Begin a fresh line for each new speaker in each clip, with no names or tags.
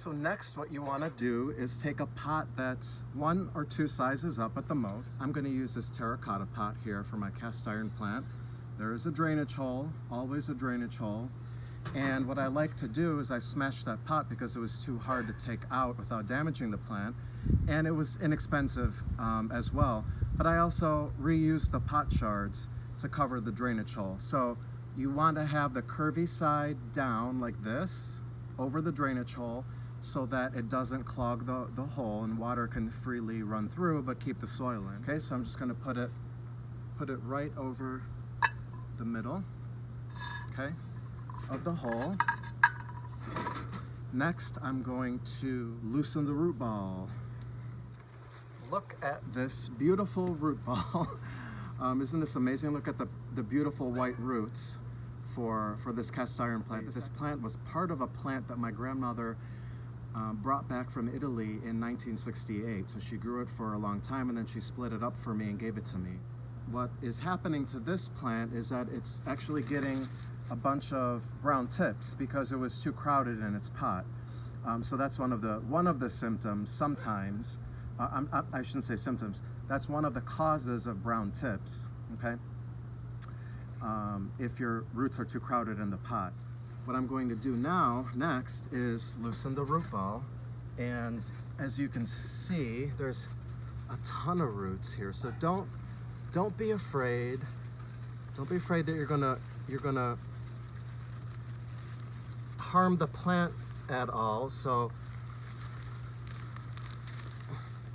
So next what you want to do is take a pot that's 1 or 2 sizes up at the most. I'm going to use this terracotta pot here for my cast iron plant. There is a drainage hole, always a drainage hole. And what I like to do is I smashed that pot because it was too hard to take out without damaging the plant. And it was inexpensive as well. But I also reused the pot shards to cover the drainage hole. So you want to have the curvy side down like this over the drainage hole so that it doesn't clog the hole and water can freely run through but keep the soil in. Okay, so I'm just going to put it right over the middle, okay, of the hole. Next, I'm going to loosen the root ball. Look at this beautiful root ball. Isn't this amazing? Look at the beautiful white roots for this cast iron plant. This plant was part of a plant that my grandmother brought back from Italy in 1968. So she grew it for a long time and then she split it up for me and gave it to me. What is happening to this plant is that it's actually getting a bunch of brown tips because it was too crowded in its pot. So that's one of the symptoms sometimes. I shouldn't say symptoms. That's one of the causes of brown tips, okay? If your roots are too crowded in the pot. What I'm going to do next is loosen the root ball. And as you can see, there's a ton of roots here. So don't be afraid. Don't be afraid that you're gonna harm the plant at all. So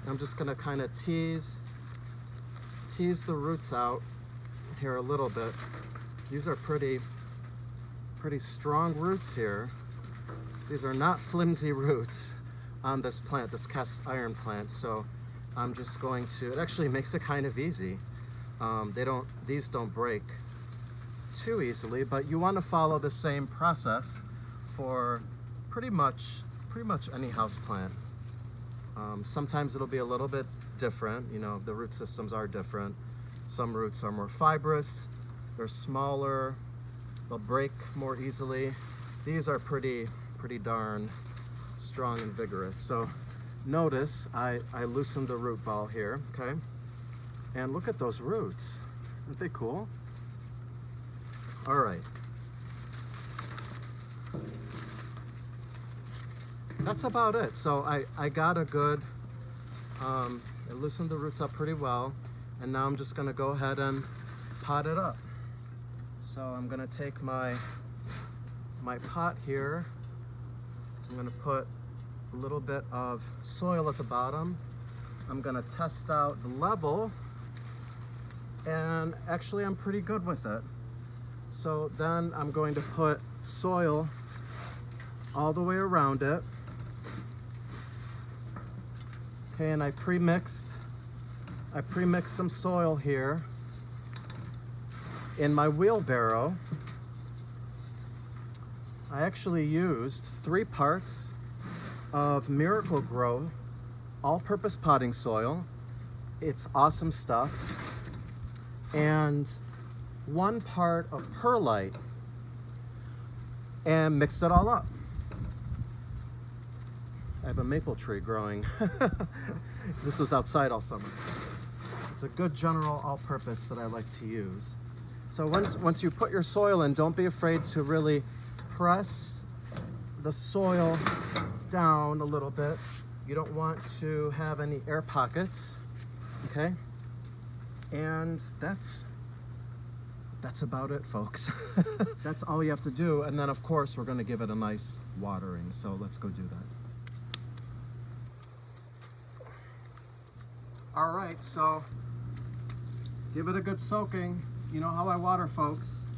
I'm just gonna kind of tease the roots out here a little bit. These are pretty strong roots here. These are not flimsy roots on this plant, this cast iron plant. So I'm just going to, it actually makes it kind of easy. These don't break too easily, but you want to follow the same process for pretty much any house plant. Sometimes it'll be a little bit different. You know, the root systems are different. Some roots are more fibrous, they're smaller, they'll break more easily. These are pretty darn strong and vigorous. So notice I loosened the root ball here, okay? And look at those roots. Aren't they cool? All right. That's about it. So I got a good, I loosened the roots up pretty well, and now I'm just gonna go ahead and pot it up. So I'm gonna take my pot here, I'm gonna put a little bit of soil at the bottom. I'm gonna test out the level, and actually I'm pretty good with it. So then I'm going to put soil all the way around it. Okay, and I pre-mixed some soil here in my wheelbarrow. I actually used 3 parts of Miracle Grow all-purpose potting soil. It's awesome stuff. And 1 part of perlite, and mixed it all up. I have a maple tree growing. This was outside all summer. It's a good general all-purpose that I like to use. So once you put your soil in, don't be afraid to really press the soil down a little bit. You don't want to have any air pockets, okay? And that's about it, folks. That's all you have to do. And then of course, we're gonna give it a nice watering. So let's go do that. All right, so give it a good soaking. You know how I water, folks.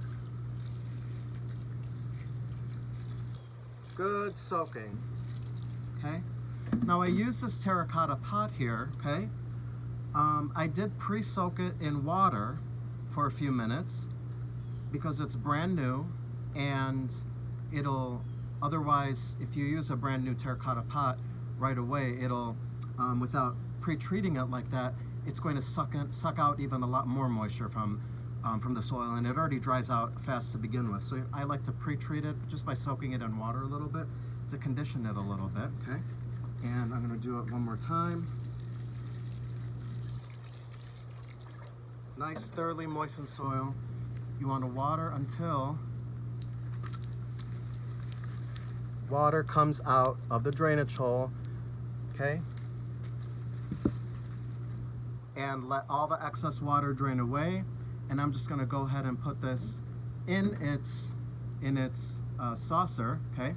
Good soaking, okay? Now I use this terracotta pot here, okay? I did pre-soak it in water for a few minutes because it's brand new, and it'll, otherwise, if you use a brand new terracotta pot right away, it'll, without pre-treating it like that, it's going to suck out even a lot more moisture from the soil, and it already dries out fast to begin with. So I like to pre-treat it just by soaking it in water a little bit to condition it a little bit, okay? And I'm going to do it one more time. Nice, thoroughly moistened soil. You want to water until water comes out of the drainage hole, okay? And let all the excess water drain away. And I'm just going to go ahead and put this in its saucer, okay?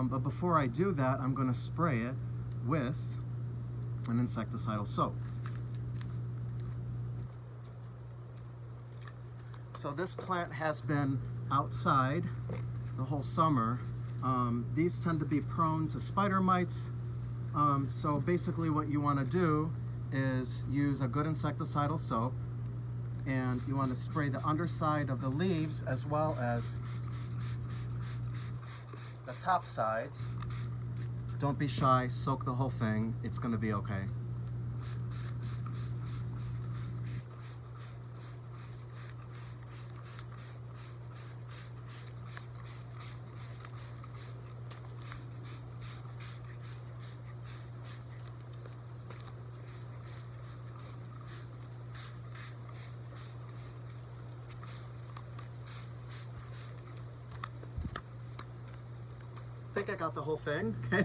But before I do that, I'm going to spray it with an insecticidal soap. So this plant has been outside the whole summer. These tend to be prone to spider mites. So basically what you want to do is use a good insecticidal soap, and you want to spray the underside of the leaves as well as the top sides. Don't be shy, soak the whole thing. It's going to be okay. I think I got the whole thing, okay?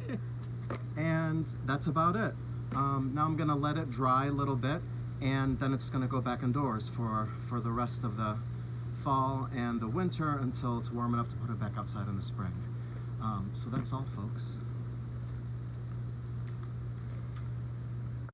And that's about it. Now I'm gonna let it dry a little bit, and then it's gonna go back indoors for the rest of the fall and the winter until it's warm enough to put it back outside in the spring. So that's all, folks.